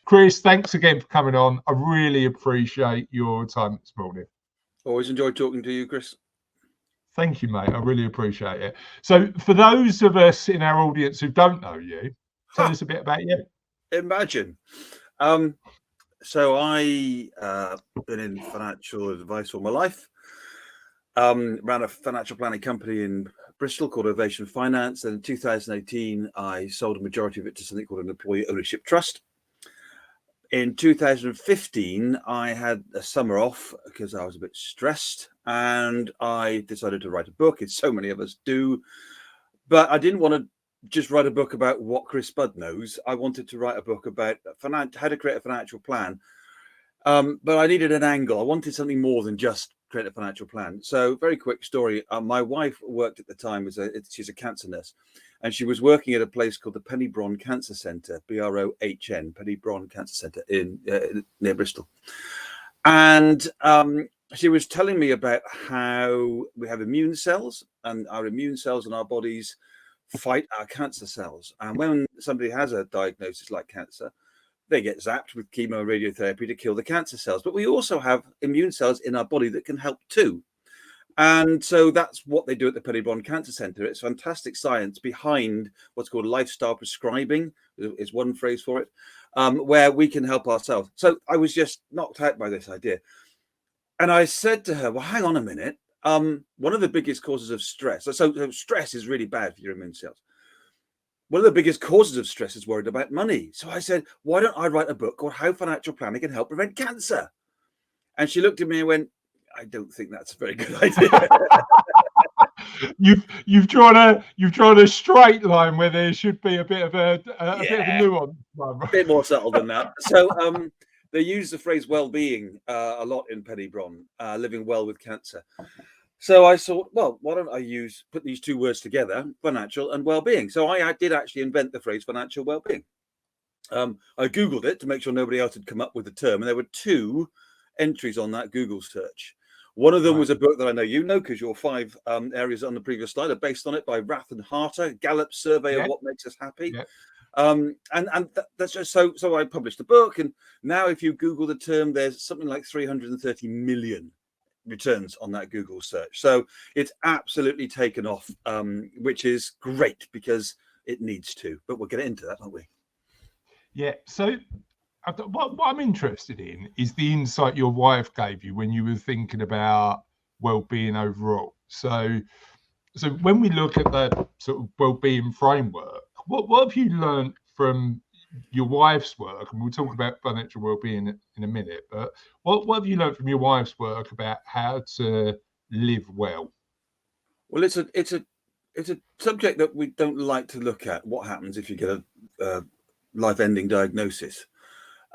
Chris, thanks again for coming on. I really appreciate your time this morning. Always enjoyed talking to you, Chris. Thank you, mate. I really appreciate it. So for those of us in our audience who don't know you, tell us a bit about you. Imagine. So I been in financial advice all my life. Ran a financial planning company in Bristol called Redefining Finance. And in 2018, I sold a majority of it to something called an employee ownership trust. In 2015, I had a summer off because I was a bit stressed, and I decided to write a book, as so many of us do. But I didn't want to just write a book about what Chris Budd knows. I wanted to write a book about how to create a financial plan. But I needed an angle. I wanted something more than just create a financial plan. So very quick story. My wife worked at the time, she's a cancer nurse, and she was working at a place called the Penny Bron Cancer Centre, BROHN, Penny Bron Cancer Centre near Bristol. And she was telling me about how we have immune cells, and our immune cells in our bodies fight our cancer cells. And when somebody has a diagnosis like cancer, they get zapped with chemo and radiotherapy to kill the cancer cells. But we also have immune cells in our body that can help too. And so that's what they do at the Penny Bron Cancer Centre. It's fantastic science behind what's called lifestyle prescribing, is one phrase for it, where we can help ourselves. So I was just knocked out by this idea. And I said to her, well, hang on a minute. One of the biggest causes of stress, so stress is really bad for your immune cells. One of the biggest causes of stress is worried about money. So I said, why don't I write a book called How Financial Planning Can Help Prevent Cancer? And she looked at me and went, I don't think that's a very good idea. You've drawn a straight line where there should be a bit of a bit of a nuance. A bit more subtle than that. So they use the phrase well-being a lot in Penny Bron, living well with cancer. So I thought, well, why don't I put these two words together, financial and well-being? So I did actually invent the phrase financial well-being. I Googled it to make sure nobody else had come up with the term. And there were 2 entries on that Google search. One of them was a book that I know you know, because your 5 areas on the previous slide are based on it, by Rath and Harter, Gallup's survey of what makes us happy. Yeah. And that's just so I published a book. And now if you Google the term, there's something like 330 million returns on that Google search. So it's absolutely taken off, which is great because it needs to. But we'll get into that, won't we? Yeah. So what I'm interested in is the insight your wife gave you when you were thinking about well-being overall. So when we look at the sort of well-being framework, what have you learned from your wife's work? And we'll talk about financial well-being in a minute, but what have you learned from your wife's work about how to live well? Well, it's a subject that we don't like to look at. What happens if you get a life-ending diagnosis?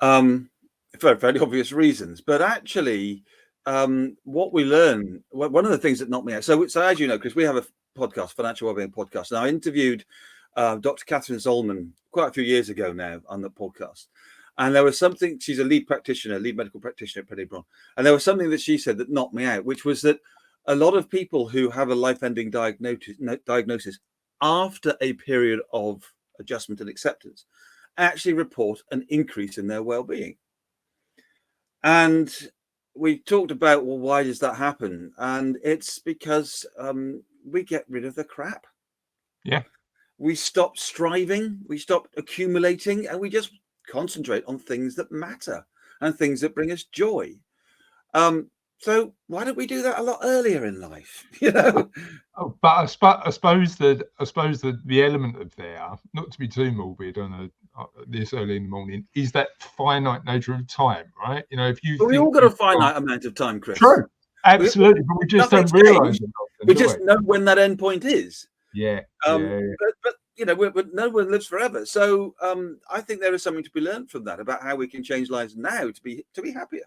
For very obvious reasons, but actually, what we learn, one of the things that knocked me out. So as you know, because we have a podcast, Financial Wellbeing Podcast, and I interviewed Dr. Catherine Zolman quite a few years ago now on the podcast. And there was something, she's a lead medical practitioner at Penny Bron. And there was something that she said that knocked me out, which was that a lot of people who have a life-ending diagnosis after a period of adjustment and acceptance actually report an increase in their well-being. And we talked about, well, why does that happen? And it's because we get rid of the crap. Yeah. We stop striving, we stop accumulating, and we just concentrate on things that matter and things that bring us joy. So why don't we do that a lot earlier in life? You know. Oh, but I suppose that the element of there, not to be too morbid on this early in the morning, is that finite nature of time, right? You know, if you we all got a finite amount of time, Chris. True, absolutely, but we just don't realise it. We just know when that end point is. Yeah. But you know, no one lives forever. So I think there is something to be learned from that about how we can change lives now to be happier.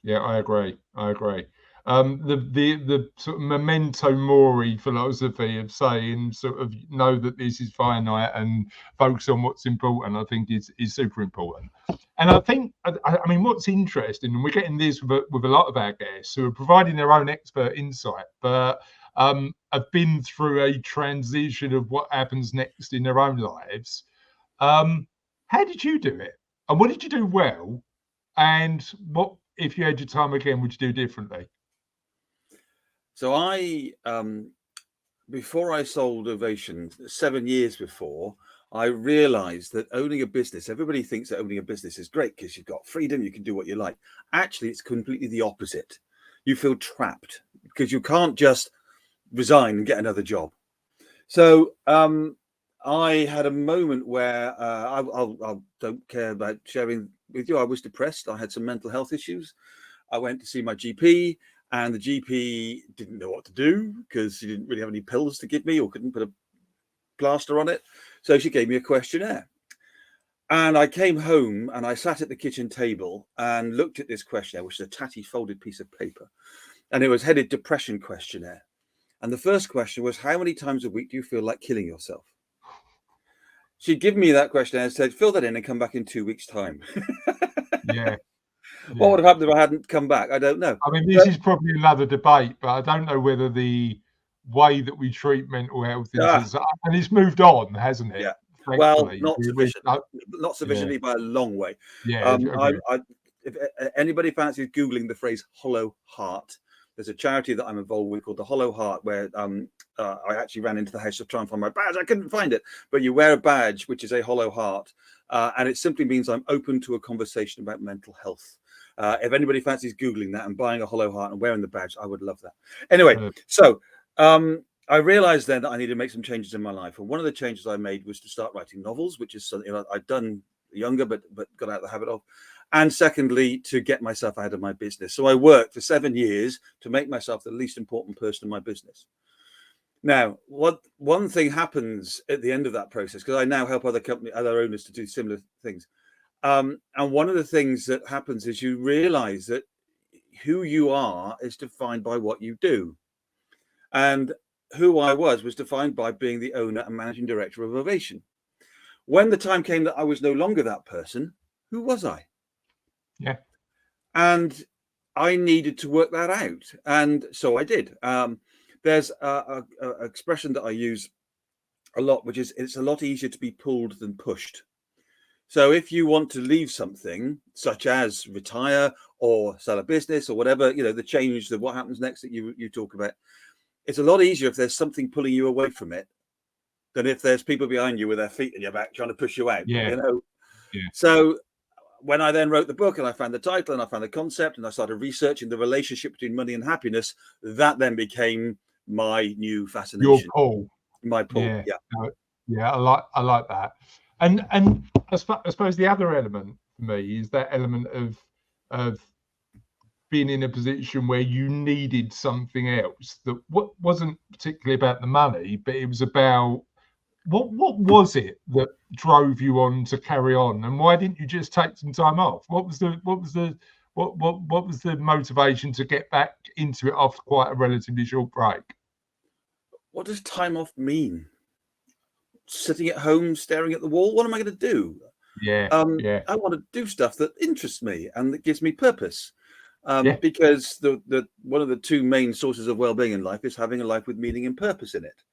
Yeah, I agree. The sort of memento mori philosophy of saying sort of know that this is finite and focus on what's important, I think is super important. And I think, I mean, what's interesting, and we're getting this with a lot of our guests who are providing their own expert insight, but have been through a transition of what happens next in their own lives. How did you do it? And what did you do well? And what, if you had your time again, would you do differently? So I, before I sold Ovation, 7 years before, I realized that owning a business, everybody thinks that owning a business is great because you've got freedom, you can do what you like. Actually, it's completely the opposite. You feel trapped because you can't just resign and get another job. So I had a moment where I don't care about sharing with you. I was depressed. I had some mental health issues. I went to see my GP, and the GP didn't know what to do because she didn't really have any pills to give me or couldn't put a plaster on it. So she gave me a questionnaire. And I came home and I sat at the kitchen table and looked at this questionnaire, which is a tatty folded piece of paper. And it was headed depression questionnaire. And the first question was, how many times a week do you feel like killing yourself? She'd give me that questionnaire and said, fill that in and come back in 2 weeks' time. Yeah. What would have happened if I hadn't come back? I don't know. I mean, this is probably another debate, but I don't know whether the way that we treat mental health is, and it's moved on, hasn't it? Yeah. Thankfully. Well, not sufficiently by a long way. Yeah. If anybody fancies Googling the phrase hollow heart, there's a charity that I'm involved with called the Hollow Heart, where I actually ran into the house to try and find my badge. I couldn't find it, but you wear a badge, which is a hollow heart. And it simply means I'm open to a conversation about mental health. If anybody fancies Googling that and buying a hollow heart and wearing the badge, I would love that. Anyway, so I realized then that I needed to make some changes in my life. And one of the changes I made was to start writing novels, which is something I'd done younger, but got out of the habit of. And secondly, to get myself out of my business. So I worked for 7 years to make myself the least important person in my business. Now, one thing happens at the end of that process, because I now help other owners to do similar things. And one of the things that happens is you realize that who you are is defined by what you do. And who I was defined by being the owner and managing director of Ovation. When the time came that I was no longer that person, who was I? Yeah. And I needed to work that out. And so I did. There's a expression that I use a lot, which is it's a lot easier to be pulled than pushed. So if you want to leave something, such as retire or sell a business or whatever, the change, what happens next that you talk about, it's a lot easier if there's something pulling you away from it than if there's people behind you with their feet in your back trying to push you out. Yeah. Yeah. So when I then wrote the book and I found the title and I found the concept and I started researching the relationship between money and happiness, that then became my new fascination. Your pull. My pull. Yeah. Yeah. I like that. And I suppose the other element for me is that element of being in a position where you needed something else that wasn't particularly about the money, but it was about what was it that drove you on to carry on, and why didn't you just take some time off? What was the motivation to get back into it after quite a relatively short break? What does time off mean? Sitting at home staring at the wall? What am I going to do? Yeah. I want to do stuff that interests me and that gives me purpose. Because the one of the two main sources of well-being in life is having a life with meaning and purpose in it.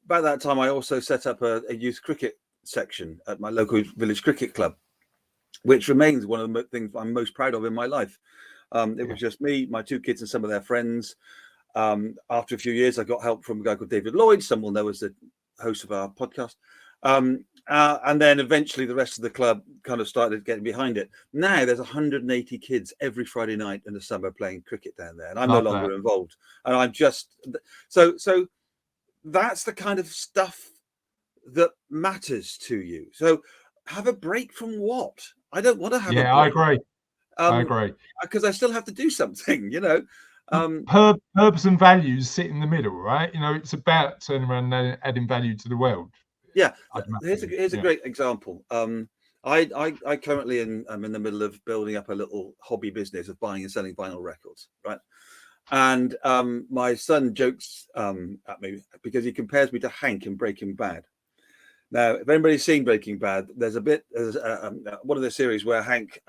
About that time, I also set up a youth cricket section at my local village cricket club, which remains one of the things I'm most proud of in my life. It was just me, my 2 kids, and some of their friends. After a few years, I got help from a guy called David Lloyd. Some will know as the host of our podcast. And then eventually the rest of the club kind of started getting behind it. Now there's 180 kids every Friday night in the summer playing cricket down there, and I'm no longer involved. And I'm just so that's the kind of stuff that matters to you. So have a break from what? I don't want to have a break. I agree. Because I still have to do something, Purpose and values sit in the middle, right? It's about turning around and adding value to the world. Yeah, here's a great example. I currently I'm in the middle of building up a little hobby business of buying and selling vinyl records, right? And my son jokes at me because he compares me to Hank in Breaking Bad. Now, if anybody's seen Breaking Bad, there's one of the series where Hank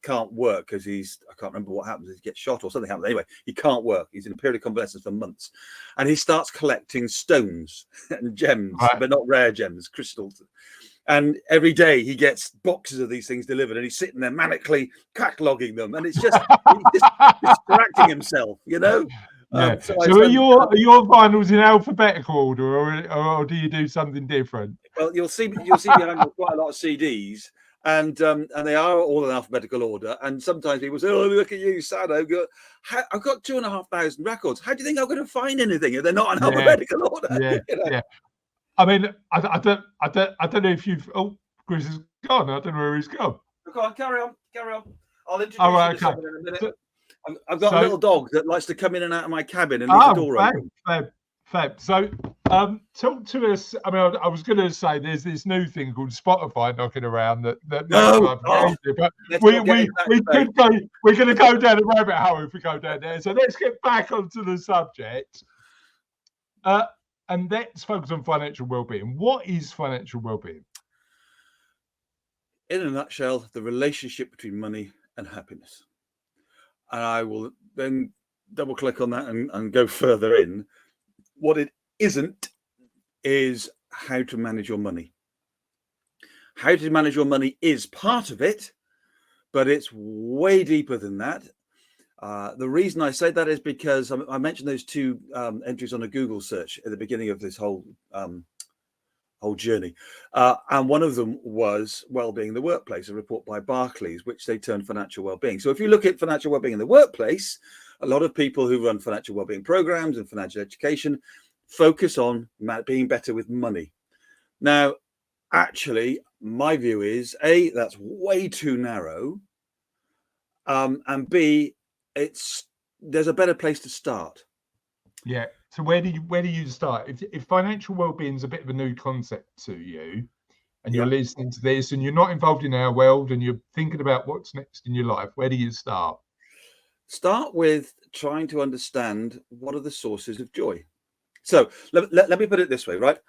can't work because I can't remember what happens. He gets shot or something happens. Anyway, he can't work. He's in a period of convalescence for months, and he starts collecting stones and gems, but not rare gems, crystals. And every day he gets boxes of these things delivered, and he's sitting there manically cataloging them, and it's just he's just distracting himself, you know. Yeah. So So are your vinyls in alphabetical order, or do you do something different? well, you'll see behind me quite a lot of CDs, and they are all in alphabetical order. And sometimes people say, "Oh, look at you, sad. I've got 2,500 records. How do you think I'm going to find anything if they're not in alphabetical order?" Yeah, You know? yeah. I mean, I don't know if you've. Oh, Chris has gone. I don't know where he's gone. Go on, carry on. I'll introduce Right, you to someone in a minute. So, I've got a little dog that likes to come in and out of my cabin and leave the door open. Fab. So, talk to us. I mean, I was going to say there's this new thing called Spotify knocking around that but we're going to go down a rabbit hole if we go down there. So let's get back onto the subject, and let's focus on financial well-being. What is financial well-being? In a nutshell, the relationship between money and happiness. And I will then double click on that and go further in. What it isn't is how to manage your money. How to manage your money is part of it, but it's way deeper than that. The reason I say that is because I mentioned those two entries on a Google search at the beginning of this whole journey. And one of them was Wellbeing in the Workplace, a report by Barclays, which they termed financial wellbeing. So if you look at financial wellbeing in the workplace, a lot of people who run financial wellbeing programs and financial education focus on being better with money. Now, actually, my view is A, that's way too narrow. And B, there's a better place to start. Yeah. So where do you start? If financial well-being is a bit of a new concept to you, and you're listening to this, and you're not involved in our world, and you're thinking about what's next in your life, where do you start? Start with trying to understand what are the sources of joy. So let me put it this way, right?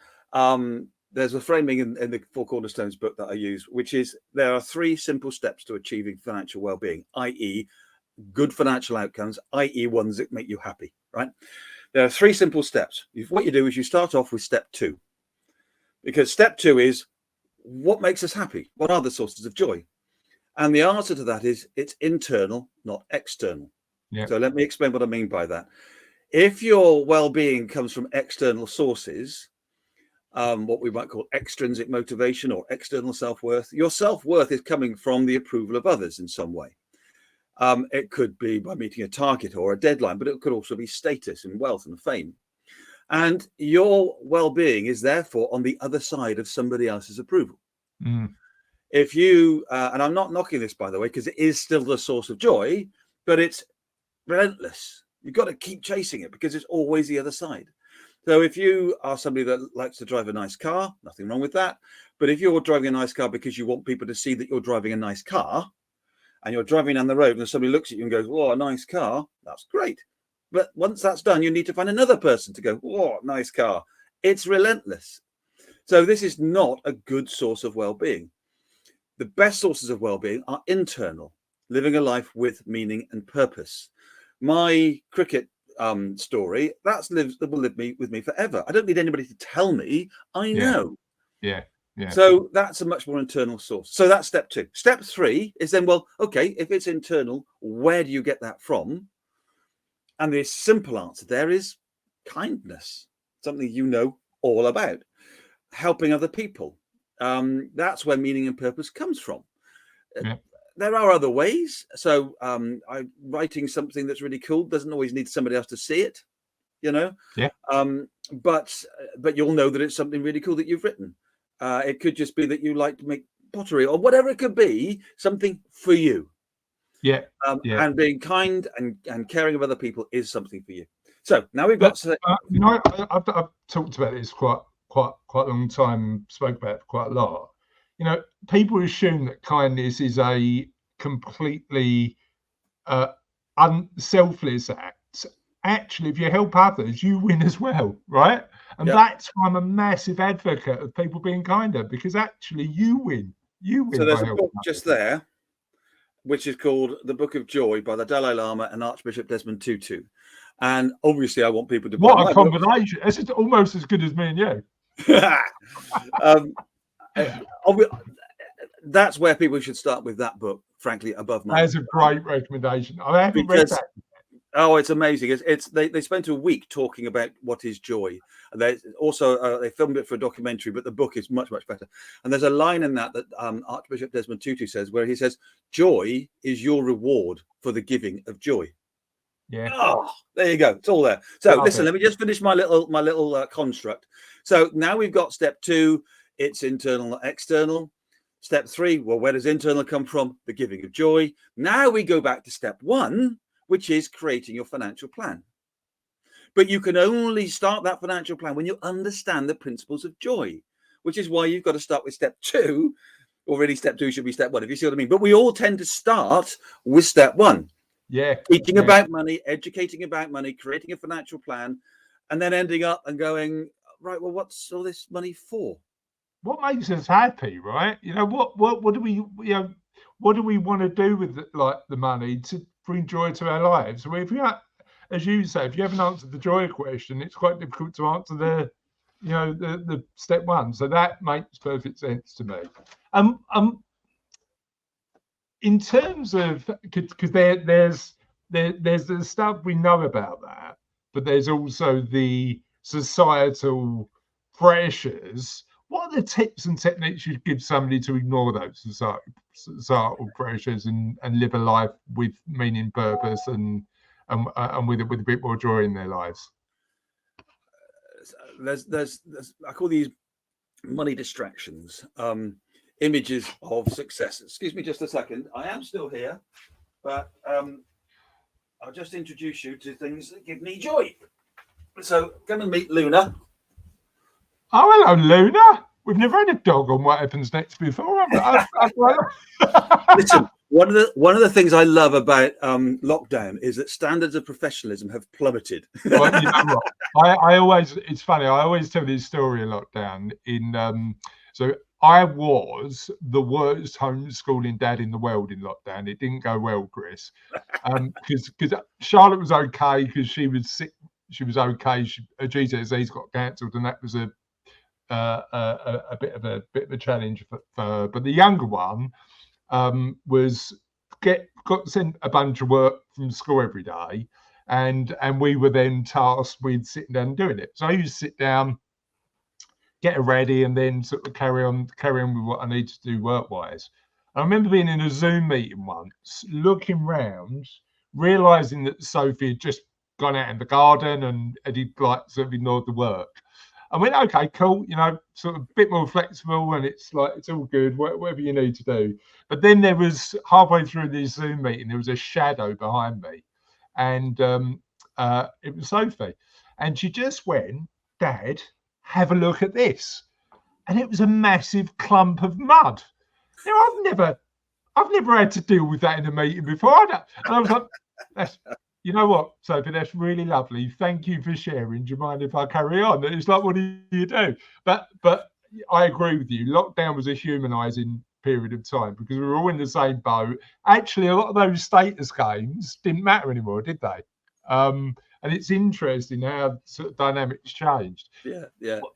There's a framing in the Four Cornerstones book that I use, which is there are 3 simple steps to achieving financial well-being, i.e. good financial outcomes, i.e. ones that make you happy, right? There are 3 simple steps. What you do is you start off with step 2, because step 2 is what makes us happy? What are the sources of joy? And the answer to that is it's internal, not external. Yeah. So let me explain what I mean by that. If your well-being comes from external sources, what we might call extrinsic motivation or external self-worth, your self-worth is coming from the approval of others in some way. It could be by meeting a target or a deadline, but it could also be status and wealth and fame. And your well-being is therefore on the other side of somebody else's approval. If you, and I'm not knocking this, by the way, because it is still the source of joy, but it's relentless. You've got to keep chasing it because it's always the other side. So if you are somebody that likes to drive a nice car, nothing wrong with that. But if you're driving a nice car because you want people to see that you're driving a nice car, and you're driving down the road and somebody looks at you and goes, "Oh, a nice car," that's great. But once that's done, you need to find another person to go, "Oh, nice car." It's relentless. So this is not a good source of well-being. The best sources of well-being are internal, living a life with meaning and purpose. My cricket story, that will live with me forever. I don't need anybody to tell me. I know. Yeah. So that's a much more internal source. So that's step 2. Step 3 is then, well, okay, if it's internal, where do you get that from? And the simple answer there is kindness, something you know all about. Helping other people. That's where meaning and purpose comes from. There are other ways. So writing something that's really cool doesn't always need somebody else to see it, you know. But you'll know that it's something really cool that you've written. It could just be that you like to make pottery or whatever it could be, something for you. And being kind and caring of other people is something for you. So now we've got. I've talked about this quite a long time, spoke about it quite a lot. You know, people assume that kindness is a completely unselfless act. Actually, if you help others, you win as well, right? And that's why I'm a massive advocate of people being kinder, because actually you win. You win. So there's a book just there, which is called The Book of Joy by the Dalai Lama and Archbishop Desmond Tutu. And obviously I want people to buy what a combination. It's almost as good as me and you. That's where people should start with that book, frankly, above mine. That's a great recommendation. I haven't read that. Oh, it's amazing. They spent a week talking about what is joy. And they also they filmed it for a documentary, but the book is much, much better. And there's a line in that Archbishop Desmond Tutu says, where he says, joy is your reward for the giving of joy. Yeah. Oh, there you go. It's all there. So listen, let me just finish my little construct. So now we've got step 2. It's internal, external. Step 3. Well, where does internal come from? The giving of joy. Now we go back to step 1, which is creating your financial plan. But you can only start that financial plan when you understand the principles of joy, which is why you've got to start with step 2. Or really, step 2 should be step 1, if you see what I mean. But we all tend to start with step 1. Yeah. Teaching about money, educating about money, creating a financial plan, and then ending up and going, right, well, what's all this money for? What makes us happy, right? What do we, what do we want to do with the money to bring joy to our lives? Well, if you have, as you say, if you haven't answered the joy question, it's quite difficult to answer the step 1. So that makes perfect sense to me. In terms of, because there's the stuff we know about that, but there's also the societal pressures. What are the tips and techniques you'd give somebody to ignore those societal pressures and live a life with meaning, purpose, and with a bit more joy in their lives? There's I call these money distractions, images of success. Excuse me just a second. I am still here, but I'll just introduce you to things that give me joy. So come and meet Luna. Oh, hello, Luna. We've never had a dog on What Happens Next before. Listen, one of the things I love about lockdown is that standards of professionalism have plummeted. Well, you know what? It's funny. I always tell this story in lockdown. So I was the worst homeschooling dad in the world in lockdown. It didn't go well, Chris, because Charlotte was okay because she was sick. She was okay. Her GCSEs got cancelled, and that was a bit of a challenge for her. But the younger one got sent a bunch of work from school every day, and we were then tasked with sitting down and doing it. So I used to sit down, get her ready, and then sort of carry on with what I need to do work-wise. I remember being in a Zoom meeting once, looking round, realizing that Sophie had just gone out in the garden and he'd sort of ignored the work. I went, okay, cool, sort of a bit more flexible, and it's all good, whatever you need to do. But then there was, halfway through this Zoom meeting, there was a shadow behind me, and it was Sophie. And she just went, Dad, have a look at this. And it was a massive clump of mud. I've never had to deal with that in a meeting before. And I was like, you know what, Sophie, that's really lovely. Thank you for sharing. Do you mind if I carry on? And it's like, what do you do? But I agree with you. Lockdown was a humanizing period of time because we were all in the same boat. Actually, a lot of those status games didn't matter anymore, did they? And it's interesting how sort of dynamics changed. Yeah. What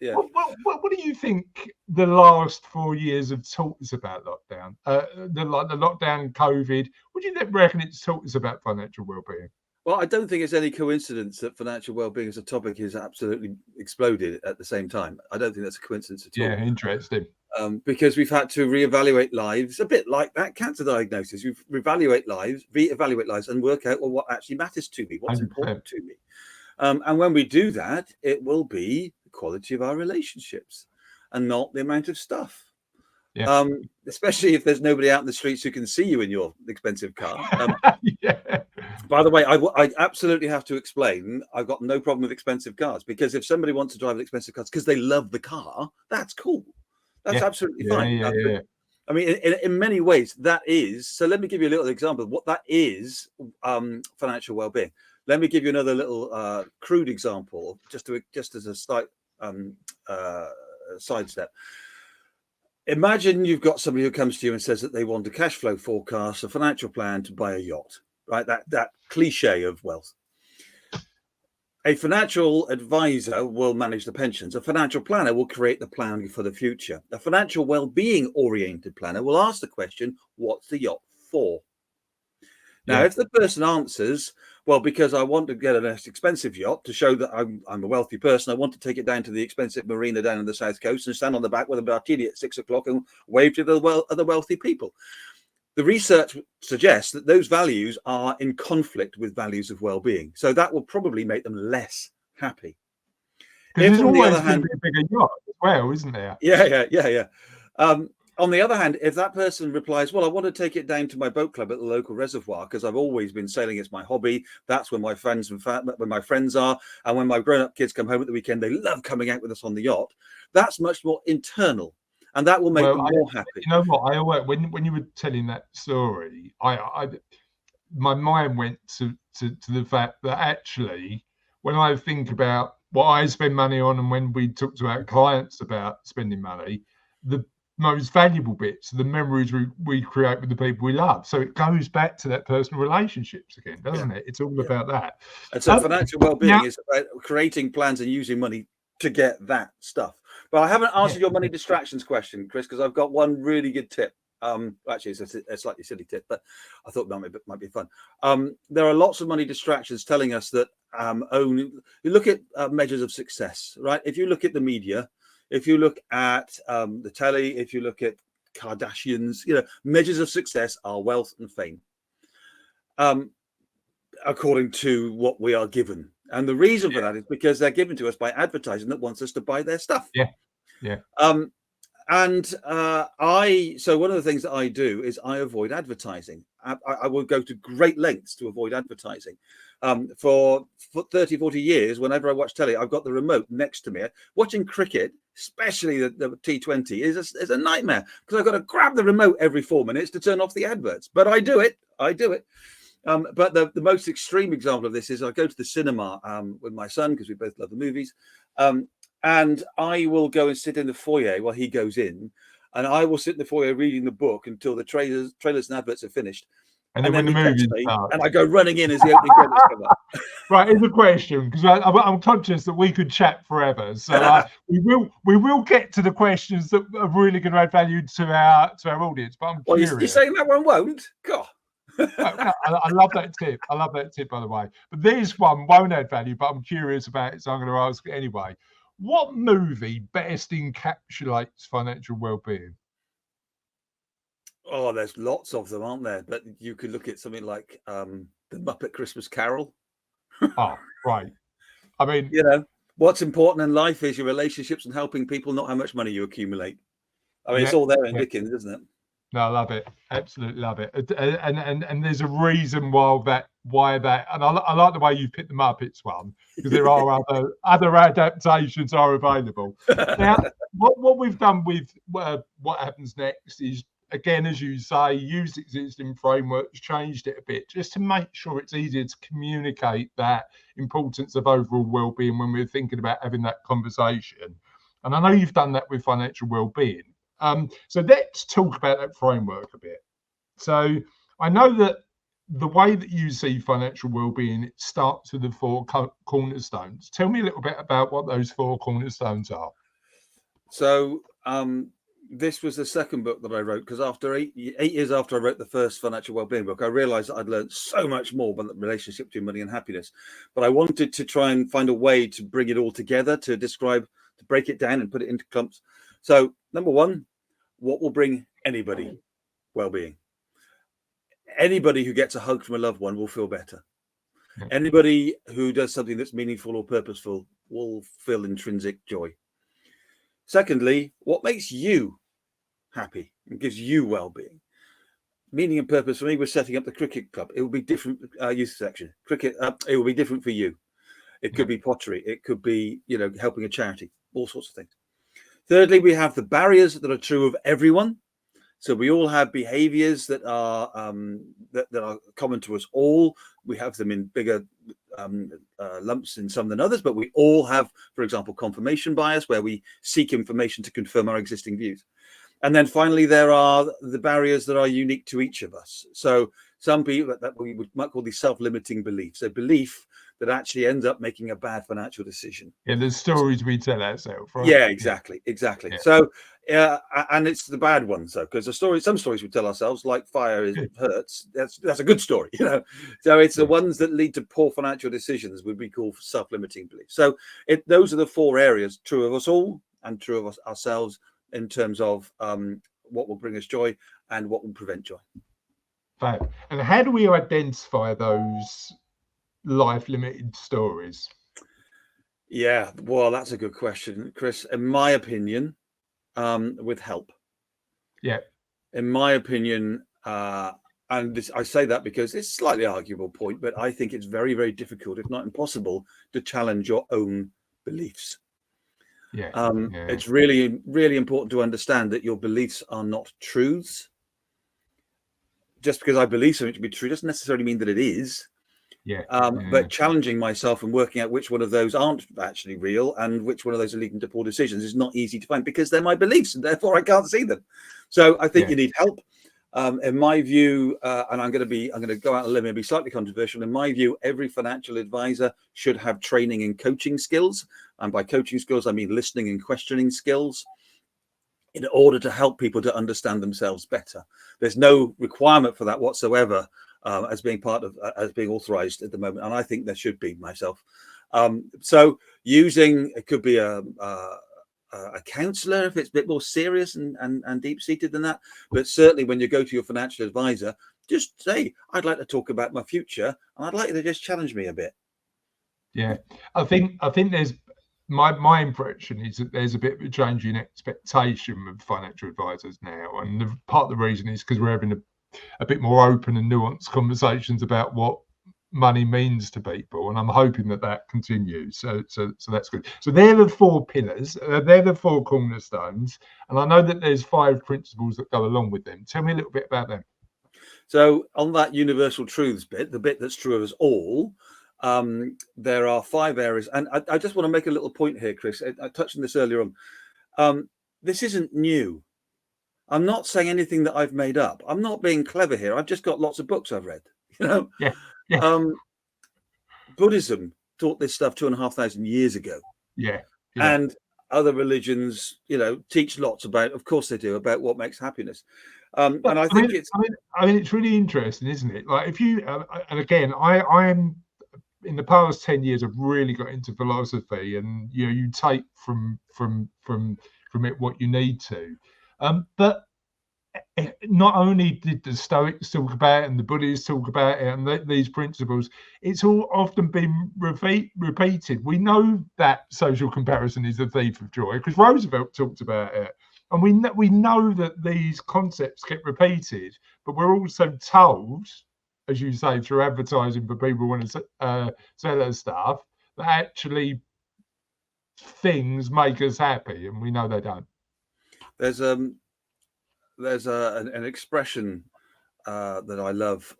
do you think the last 4 years have taught us about lockdown? The lockdown, COVID. What do you reckon it's taught us about financial well-being? Well, I don't think it's any coincidence that financial well-being as a topic has absolutely exploded at the same time. I don't think that's a coincidence at all. Yeah, interesting. Because we've had to reevaluate lives, a bit like that cancer diagnosis. We've reevaluate lives and work out, well, what actually matters to me, what's 100%. Important to me. And when we do that, it will be the quality of our relationships and not the amount of stuff. Yeah. Especially if there's nobody out in the streets who can see you in your expensive car. Yeah. By the way, I absolutely have to explain, I've got no problem with expensive cars, because if somebody wants to drive an expensive car because they love the car, that's cool. That's absolutely fine. Yeah. I mean, in many ways, that is. So let me give you a little example of what that is, financial well-being. Let me give you another little crude example, just as a slight sidestep. Imagine you've got somebody who comes to you and says that they want a cash flow forecast, a financial plan to buy a yacht, right? That cliche of wealth. A financial advisor will manage the pensions. A financial planner will create the plan for the future. A financial well-being oriented planner will ask the question, what's the yacht for? Now, if the person answers, well, because I want to get a less expensive yacht to show that I'm a wealthy person, I want to take it down to the expensive marina down on the south coast and stand on the back with a martini at 6 o'clock and wave to the other wealthy people. The research suggests that those values are in conflict with values of well-being. So that will probably make them less happy. Because there's always going to be a bigger yacht as well, isn't there? Yeah. On the other hand, if that person replies, well, I want to take it down to my boat club at the local reservoir because I've always been sailing. It's my hobby. That's where my friends are. And when my grown-up kids come home at the weekend, they love coming out with us on the yacht. That's much more internal. And that will make them more happy. You know what? I always, when you were telling that story, my mind went to the fact that actually, when I think about what I spend money on and when we talk to our clients about spending money, the most valuable bits are the memories we create with the people we love. So it goes back to that personal relationships again, doesn't it? It's all about that. And so financial well-being is about creating plans and using money to get that stuff. But I haven't answered your money distractions question, Chris, because I've got one really good tip. Actually, it's a slightly silly tip, but I thought that might be fun. There are lots of money distractions telling us that you look at measures of success, right? If you look at the media, if you look at the telly, if you look at Kardashians, measures of success are wealth and fame, according to what we are given. And the reason for that is because they're given to us by advertising that wants us to buy their stuff. So one of the things that I do is I avoid advertising. I will go to great lengths to avoid advertising. For 30, 40 years, whenever I watch telly, I've got the remote next to me. Watching cricket, especially the T20, is a nightmare because I've got to grab the remote every 4 minutes to turn off the adverts. But I do it. But the most extreme example of this is I go to the cinema with my son because we both love the movies. And I will go and sit in the foyer while he goes in. And I will sit in the foyer reading the book until the trailers and adverts are finished. And then when the movie starts, and I go running in as the opening credits come up. Right, here's a question, because I'm conscious that we could chat forever. So we will get to the questions that are really going to add value to our audience. But I'm curious. You're saying that one won't? God. I love that tip. I love that tip, by the way. But this one won't add value, but I'm curious about it, so I'm going to ask it anyway. What movie best encapsulates financial well-being? Oh, there's lots of them, aren't there? But you could look at something like The Muppet Christmas Carol. Oh, right. I mean, what's important in life is your relationships and helping people, not how much money you accumulate. I mean, it's all there in Dickens, isn't it? No, I love it. Absolutely love it. And there's a reason why that. And I like the way you picked the Muppets one, because there are other adaptations are available. Now, what we've done with what happens next is, again, as you say, use existing frameworks, changed it a bit just to make sure it's easier to communicate that importance of overall well-being when we're thinking about having that conversation. And I know you've done that with financial well-being. So let's talk about that framework a bit. So I know that the way that you see financial well-being, it starts with the 4 cornerstones. Tell me a little bit about what those 4 cornerstones are. So this was the second book that I wrote, because after 8 years after I wrote the first financial well-being book, I realized that I'd learned so much more about the relationship between money and happiness. But I wanted to try and find a way to bring it all together, to break it down and put it into clumps. So number 1, what will bring anybody well-being? Anybody who gets a hug from a loved one will feel better. Anybody who does something that's meaningful or purposeful will feel intrinsic joy. Secondly, what makes you happy and gives you well-being? Meaning and purpose for me was setting up the cricket club. It will be different, youth section. Cricket, it will be different for you. It could be pottery. It could be, helping a charity, all sorts of things. Thirdly, we have the barriers that are true of everyone. So we all have behaviors that are common to us all. We have them in bigger lumps in some than others, but we all have, for example, confirmation bias, where we seek information to confirm our existing views. And then finally, there are the barriers that are unique to each of us. So some people that we might call these self-limiting beliefs, a belief that actually ends up making a bad financial decision. Yeah, the stories we tell ourselves, right? Yeah, exactly. Yeah. So, and it's the bad ones, though, because some stories we tell ourselves, like fire hurts. That's a good story, you know. So it's the ones that lead to poor financial decisions would be called self-limiting beliefs. So those are the 4 areas, true of us all and true of ourselves in terms of what will bring us joy and what will prevent joy. Fact. And how do we identify those life-limited stories? Yeah, well, that's a good question, Chris. In my opinion, with help. Yeah. In my opinion, and this, I say that because it's a slightly arguable point, but I think it's very, very difficult, if not impossible, to challenge your own beliefs. Yeah. It's really, really important to understand that your beliefs are not truths. Just because I believe something to be true doesn't necessarily mean that it is. But challenging myself and working out which one of those aren't actually real and which one of those are leading to poor decisions is not easy to find, because they're my beliefs and therefore I can't see them. So I think you need help. In my view, and I'm going to go out on a limb and be slightly controversial. In my view, every financial advisor should have training and coaching skills. And by coaching skills, I mean listening and questioning skills, in order to help people to understand themselves better. There's no requirement for that whatsoever as being as being authorized at the moment, and I think there should be myself. So it could be a counselor if it's a bit more serious and deep-seated than that. But certainly when you go to your financial advisor, just say, I'd like to talk about my future and I'd like you to just challenge me a bit. Yeah, I think there's my impression is that there's a bit of a change in expectation of financial advisors now, and part of the reason is because we're having a bit more open and nuanced conversations about what money means to people, and I'm hoping that continues. So that's good. So they're the 4 pillars, they're the 4 cornerstones, and I know that there's 5 principles that go along with them. Tell me a little bit about them. So on that universal truths bit, the bit that's true of us all, there are 5 areas, and I just want to make a little point here, Chris. I touched on this earlier on. This isn't new. I'm not saying anything that I've made up. I'm not being clever here. I've just got lots of books I've read. You know, Buddhism taught this stuff 2,500 years ago. Yeah. And other religions, teach lots about. Of course, they do, about what makes happiness. And I think it's really interesting, isn't it? Like if you and again, I'm in the past 10 years, I've really got into philosophy, and you take from it what you need to. But not only did the Stoics talk about it and the Buddhists talk about it and these principles, it's all often been repeated. We know that social comparison is the thief of joy because Roosevelt talked about it. And we know that these concepts get repeated, but we're also told, as you say, through advertising for people who want to sell us stuff, that actually things make us happy, and we know they don't. There's an expression that I love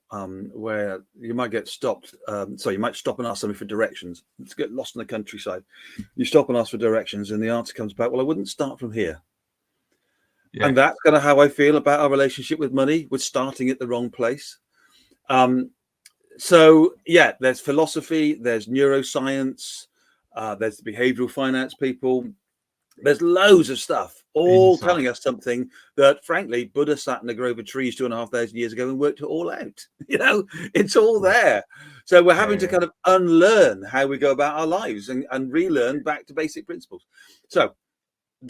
where you might get stopped. So you might stop and ask somebody for directions. Let's get lost in the countryside. You stop and ask for directions, and the answer comes back, well, I wouldn't start from here. Yeah. And that's kind of how I feel about our relationship with money. We're starting at the wrong place. So yeah, there's philosophy, there's neuroscience, there's the behavioral finance people. There's loads of stuff, all telling us something that, frankly, Buddha sat in a grove of trees 2,500 years ago and worked it all out. It's all there. So we're having to kind of unlearn how we go about our lives and relearn back to basic principles. So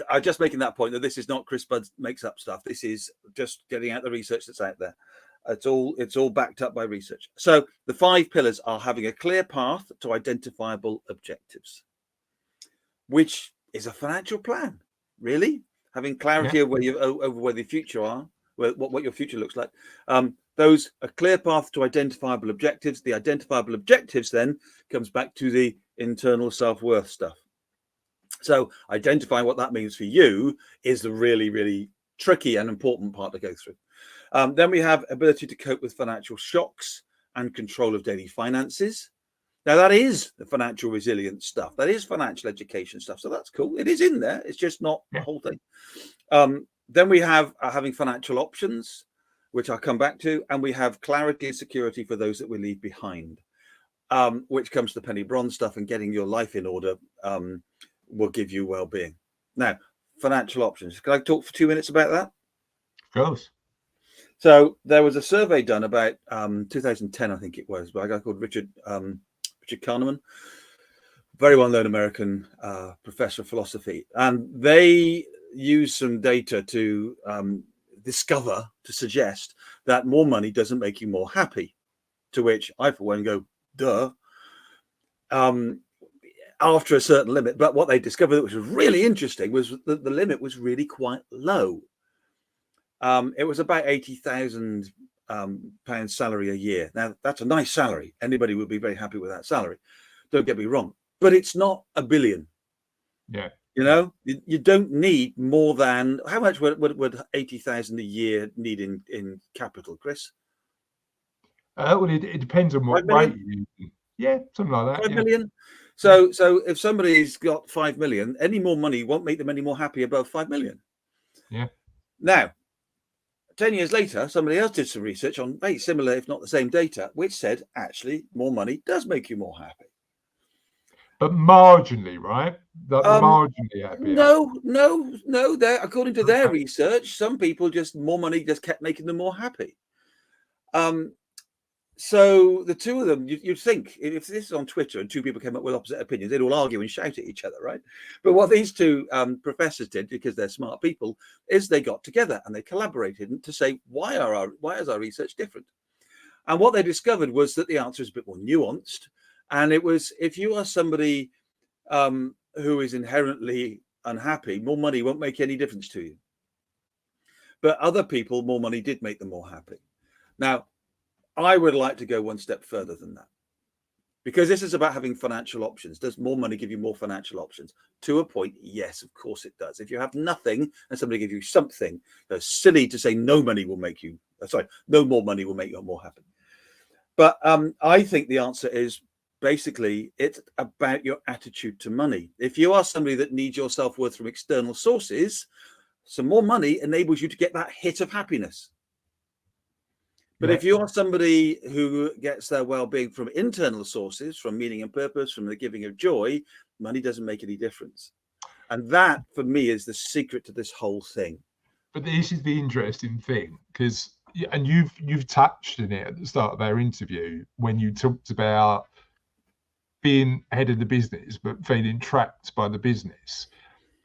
I'm just making that point that this is not Chris Budd makes up stuff. This is just getting out the research that's out there. It's all backed up by research. So the 5 pillars are having a clear path to identifiable objectives, which is a financial plan, really. Having clarity over where the future are, what your future looks like. Those a clear path to identifiable objectives. The identifiable objectives then comes back to the internal self-worth stuff. So identifying what that means for you is the really, really tricky and important part to go through. Then we have ability to cope with financial shocks and control of daily finances. Now, that is the financial resilience stuff. That is financial education stuff. So that's cool. It is in there. It's just not the whole thing. Then we have having financial options, which I'll come back to, and we have clarity and security for those that we leave behind, which comes to the penny bronze stuff, and getting your life in order will give you well-being. Now, financial options. Can I talk for 2 minutes about that? Of course. So there was a survey done about 2010, I think it was, by a guy called Richard Kahneman, very well-known American professor of philosophy, and they used some data to suggest that more money doesn't make you more happy. To which I, for one, go, duh. After a certain limit, but what they discovered, which was really interesting, was that the limit was really quite low. It was about £80,000 salary a year. Now, that's a nice salary. Anybody would be very happy with that salary. Don't get me wrong, but it's not a billion. Yeah. You know, you don't need more than, how much would 80,000 a year need in capital, Chris? Well, it depends on what rate you're using. Yeah, something like that. 5 million. So if somebody's got 5 million, any more money won't make them any more happy above 5 million. Yeah. Now, 10 years later, somebody else did some research on very similar, if not the same data, which said actually more money does make you more happy. But marginally, right? Marginally happier. No. According to their research, some people more money just kept making them more happy. So the two of them, you'd think if this is on Twitter and two people came up with opposite opinions, they'd all argue and shout at each other, right? But what these two professors did, because they're smart people, is they got together and they collaborated to say, why is our research different? And what they discovered was that the answer is a bit more nuanced. And it was, if you are somebody who is inherently unhappy, more money won't make any difference to you. But other people, more money did make them more happy. Now, I would like to go one step further than that, because this is about having financial options. Does more money give you more financial options? To a point, yes, of course it does. If you have nothing and somebody gives you something, it's silly to say no money will make you, no more money will make you more happy. But I think the answer is basically it's about your attitude to money. If you are somebody that needs your self-worth from external sources, some more money enables you to get that hit of happiness. But if you are somebody who gets their well-being from internal sources, from meaning and purpose, from the giving of joy, money doesn't make any difference. And that, for me, is the secret to this whole thing. But this is the interesting thing, because, and you've touched on it at the start of our interview when you talked about being head of the business, but feeling trapped by the business.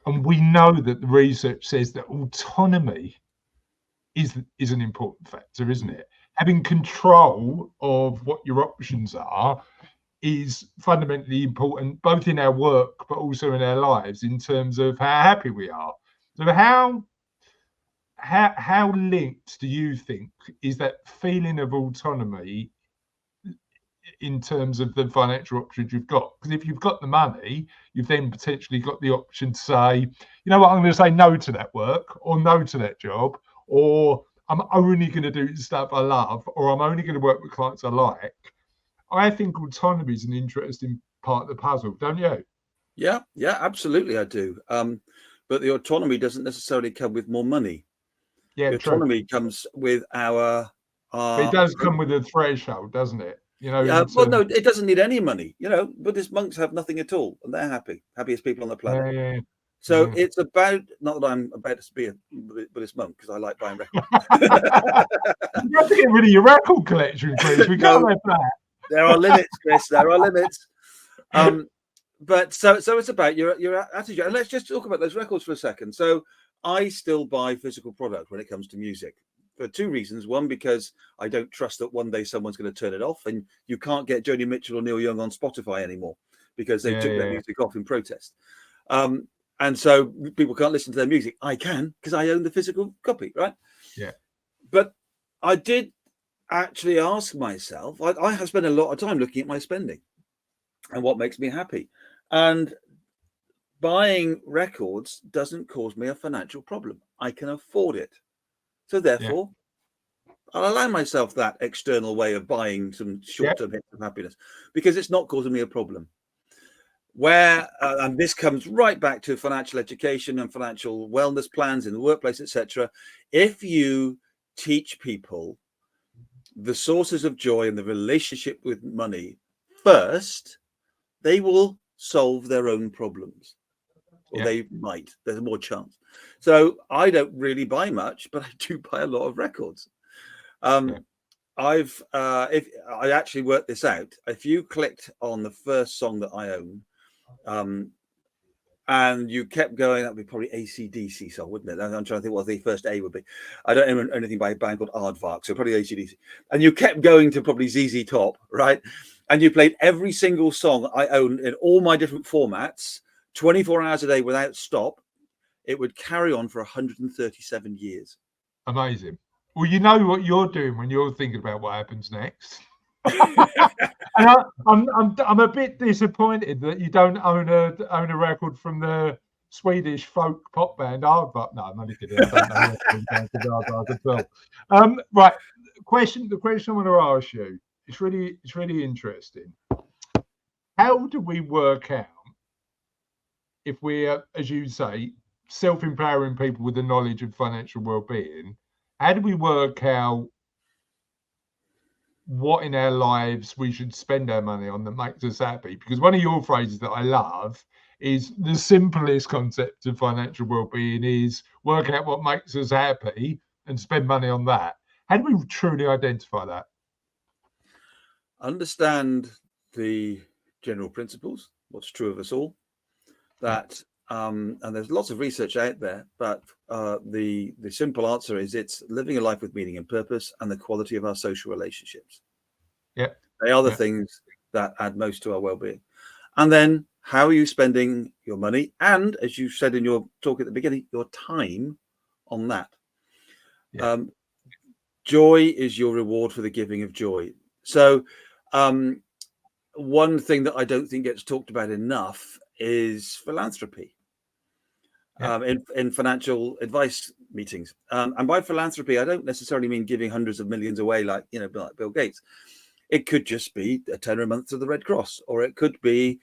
And we know that the research says that autonomy is an important factor, isn't it? Having control of what your options are is fundamentally important, both in our work, but also in our lives, in terms of how happy we are. So how linked do you think is that feeling of autonomy in terms of the financial options you've got? Because if you've got the money, you've then potentially got the option to say, you know what, I'm going to say no to that work, or no to that job, or I'm only going to do stuff I love, or I'm only going to work with clients I like. I think autonomy is an interesting part of the puzzle, don't you? Yeah, absolutely, I do. But the autonomy doesn't necessarily come with more money. Yeah, the autonomy comes with our. It does come with a threshold, doesn't it? You know. Well, no, it doesn't need any money. You know, Buddhist monks have nothing at all, and they're happiest people on the planet. Yeah. So it's about, not that I'm about to be a Buddhist monk, because I like buying records. You have to get rid of your record collection, Chris. We can't have that. There are limits, Chris. There are limits. But so it's about your attitude. And let's just talk about those records for a second. So I still buy physical product when it comes to music for two reasons. One, because I don't trust that one day someone's going to turn it off, and you can't get Joni Mitchell or Neil Young on Spotify anymore because they took their music off in protest. And so people can't listen to their music. I can, because I own the physical copy, right? Yeah. But I did actually ask myself, I have spent a lot of time looking at my spending and what makes me happy. And buying records doesn't cause me a financial problem. I can afford it. So therefore, I'll allow myself that external way of buying some short-term hits of happiness, because it's not causing me a problem. Where and this comes right back to financial education and financial wellness plans in the workplace, etc. If you teach people the sources of joy and the relationship with money first, they will solve their own problems, or they might. There's more chance. So I don't really buy much, but I do buy a lot of records. If I actually worked this out, if you clicked on the first song that I own, and you kept going, that would be probably AC/DC song, wouldn't it? I'm trying to think what the first A would be. I don't know anything by a band called Aardvark, so probably AC/DC. And you kept going to probably ZZ Top, right? And you played every single song I own in all my different formats, 24 hours a day without stop. It would carry on for 137 years. Amazing. Well, you know what you're doing when you're thinking about what happens next. And I'm a bit disappointed that you don't own a record from the Swedish folk pop band Aardvark. No, I'm only kidding. I don't know Aardvark at all. Right. The question I want to ask you, it's really interesting. How do we work out if we're, as you say, self-empowering people with the knowledge of financial well-being? How do we work out what in our lives we should spend our money on that makes us happy? Because one of your phrases that I love is the simplest concept of financial well-being is working out what makes us happy and spend money on that. How do we truly identify that? Understand the general principles, what's true of us all, that and there's lots of research out there, but the simple answer is it's living a life with meaning and purpose and the quality of our social relationships. They are the things that add most to our well-being. And then how are you spending your money, and as you said in your talk at the beginning, your time on that. Joy is your reward for the giving of joy. So one thing that I don't think gets talked about enough is philanthropy in financial advice meetings. And by philanthropy, I don't necessarily mean giving hundreds of millions away like Bill Gates. It could just be a tenner a month to the Red Cross, or it could be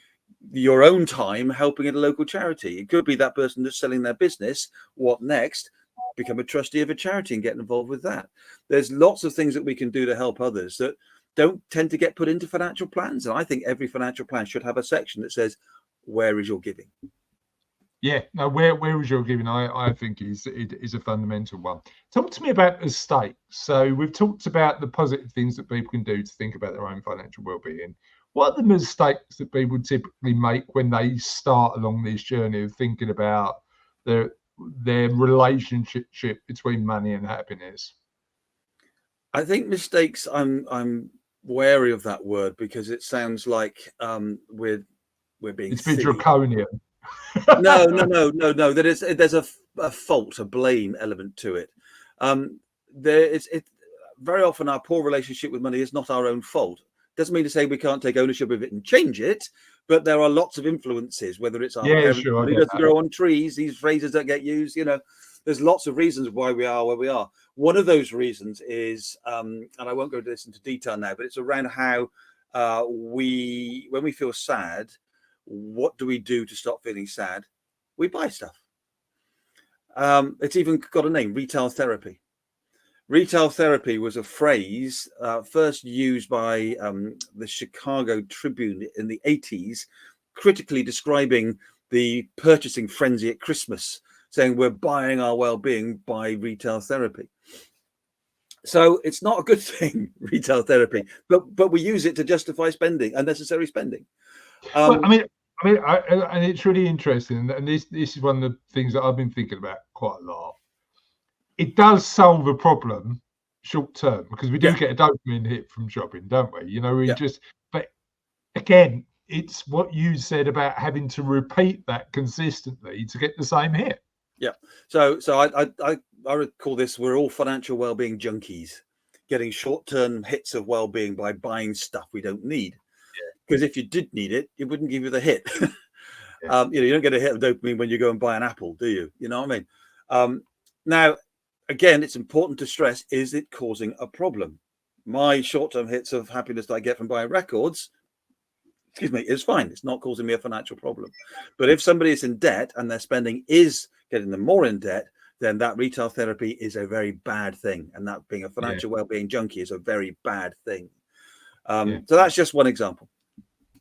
your own time helping at a local charity. It could be that person just selling their business. What next? Become a trustee of a charity and get involved with that. There's lots of things that we can do to help others that don't tend to get put into financial plans. And I think every financial plan should have a section that says, where is your giving? Yeah, no, where is your giving? I think is a fundamental one. Talk to me about estates. So we've talked about the positive things that people can do to think about their own financial well-being. What are the mistakes that people typically make when they start along this journey of thinking about their relationship between money and happiness? I think mistakes, I'm wary of that word because it sounds like we're being it's draconian. No. There's a fault, a blame element to it. Very often our poor relationship with money is not our own fault. Doesn't mean to say we can't take ownership of it and change it, but there are lots of influences, whether it's our parents, money doesn't grow on trees, these phrases that get used, there's lots of reasons why we are where we are. One of those reasons is, and I won't go into this into detail now, but it's around how when we feel sad, what do we do to stop feeling sad? We buy stuff. It's even got a name, retail therapy. Retail therapy was a phrase first used by the Chicago Tribune in the 80s, critically describing the purchasing frenzy at Christmas, saying we're buying our well-being by retail therapy. So it's not a good thing, retail therapy, but we use it to justify spending, unnecessary spending. Well, I mean, and it's really interesting, and this is one of the things that I've been thinking about quite a lot. It does solve a problem short term because we do get a dopamine hit from shopping, don't we? But again, it's what you said about having to repeat that consistently to get the same hit. Yeah. So I would call this, we're all financial well-being junkies, getting short-term hits of well-being by buying stuff we don't need. Because if you did need it, it wouldn't give you the hit. You don't get a hit of dopamine when you go and buy an apple, do you? You know what I mean? Now, again, it's important to stress, is it causing a problem? My short-term hits of happiness that I get from buying records, is fine. It's not causing me a financial problem. But if somebody is in debt and their spending is getting them more in debt, then that retail therapy is a very bad thing. And that being a financial well-being junkie is a very bad thing. So that's just one example.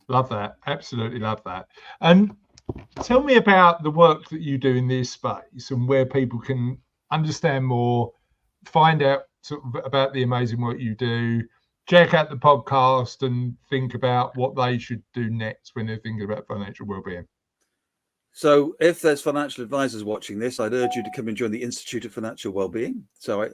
Love that. Absolutely love that. And tell me about the work that you do in this space and where people can understand more, find out sort of about the amazing work you do, check out the podcast and think about what they should do next when they're thinking about financial well-being. So if there's financial advisors watching this, I'd urge you to come and join the Institute of Financial Wellbeing. So I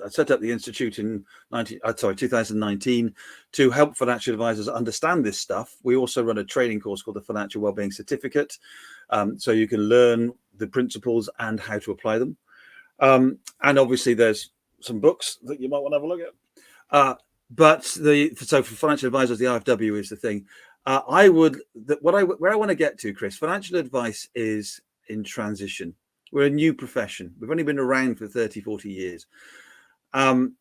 set up the Institute in 2019 to help financial advisors understand this stuff. We also run a training course called the Financial Wellbeing Certificate. So you can learn the principles and how to apply them. And obviously there's some books that you might want to have a look at. So for financial advisors, the IFW is the thing. Where I want to get to, Chris, financial advice is in transition. We're a new profession. We've only been around for 30, 40 years. And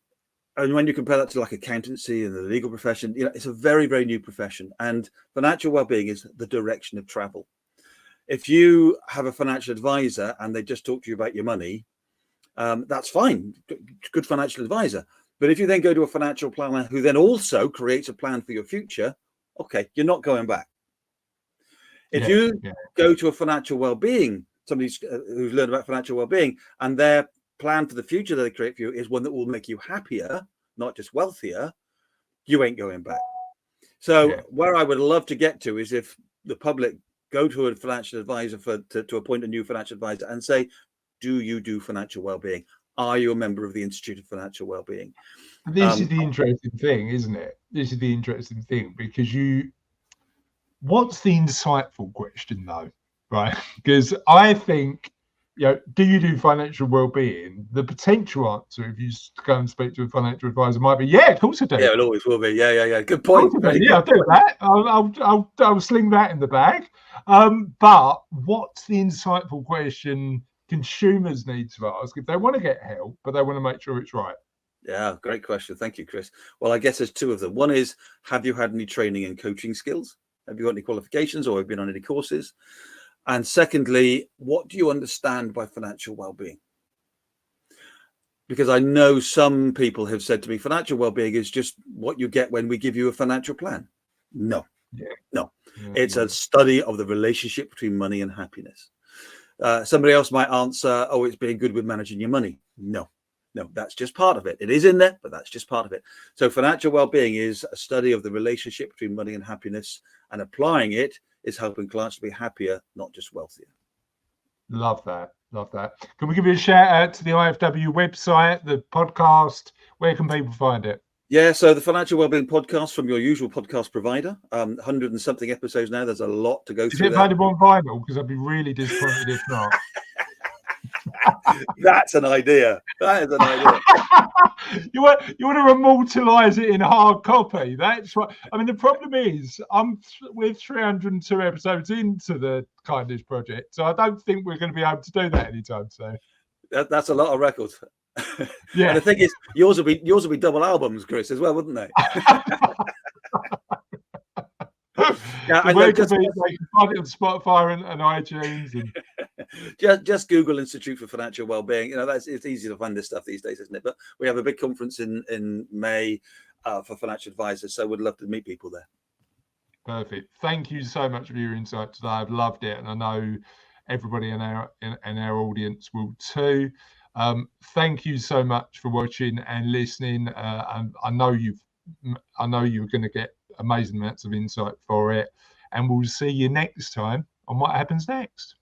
when you compare that to like accountancy and the legal profession, it's a very, very new profession. And financial well-being is the direction of travel. If you have a financial advisor and they just talk to you about your money, that's fine. Good financial advisor. But if you then go to a financial planner who then also creates a plan for your future, okay, you're not going back. If you go to a financial well-being, somebody who's learned about financial well-being, and their plan for the future that they create for you is one that will make you happier, not just wealthier, you ain't going back. So where I would love to get to is if the public go to a financial advisor to appoint a new financial advisor and say, do you do financial well-being? Are you a member of the Institute of Financial Wellbeing? This is the interesting thing, isn't it? This is the interesting thing, because what's the insightful question though, right? Because I think, do you do financial well-being? The potential answer, if you go and speak to a financial advisor, might be, yeah, of course I do. Yeah, it always will be. Yeah. Good point. Yeah, I'll do that. I'll sling that in the bag. But what's the insightful question consumers need to ask if they want to get help, but they want to make sure it's right? Yeah, great question. Thank you, Chris. Well, I guess there's two of them. One is, have you had any training and coaching skills? Have you got any qualifications or have you been on any courses? And secondly, what do you understand by financial well-being? Because I know some people have said to me, financial well-being is just what you get when we give you a financial plan. No. It's a study of the relationship between money and happiness. Somebody else might answer, oh, it's being good with managing your money. No, that's just part of it. It is in there, but that's just part of it. So financial well-being is a study of the relationship between money and happiness, and applying it is helping clients to be happier, not just wealthier. Love that. Can we give you a shout out to the IFW website, the podcast? Where can people find it? Yeah, so the Financial Wellbeing Podcast from your usual podcast provider, 100 and something episodes now. There's a lot to go through. Is it available on vinyl? Because I'd be really disappointed if not. That's an idea. That is an idea. You want to immortalize it in hard copy. That's right. I mean, the problem is we're 302 episodes into the Kindness Project, so I don't think we're going to be able to do that anytime soon. That's a lot of records. Yeah. And the thing is, yours will be double albums, Chris, as well, wouldn't they? Yeah, I know. They can find it on Spotify and iTunes. And... just Google Institute for Financial Wellbeing. It's easy to find this stuff these days, isn't it? But we have a big conference in May for financial advisors, so we'd love to meet people there. Perfect. Thank you so much for your insight today. I've loved it, and I know everybody in our audience will too. Thank you so much for watching and listening. And I know you're going to get amazing amounts of insight for it, and we'll see you next time on What Happens Next.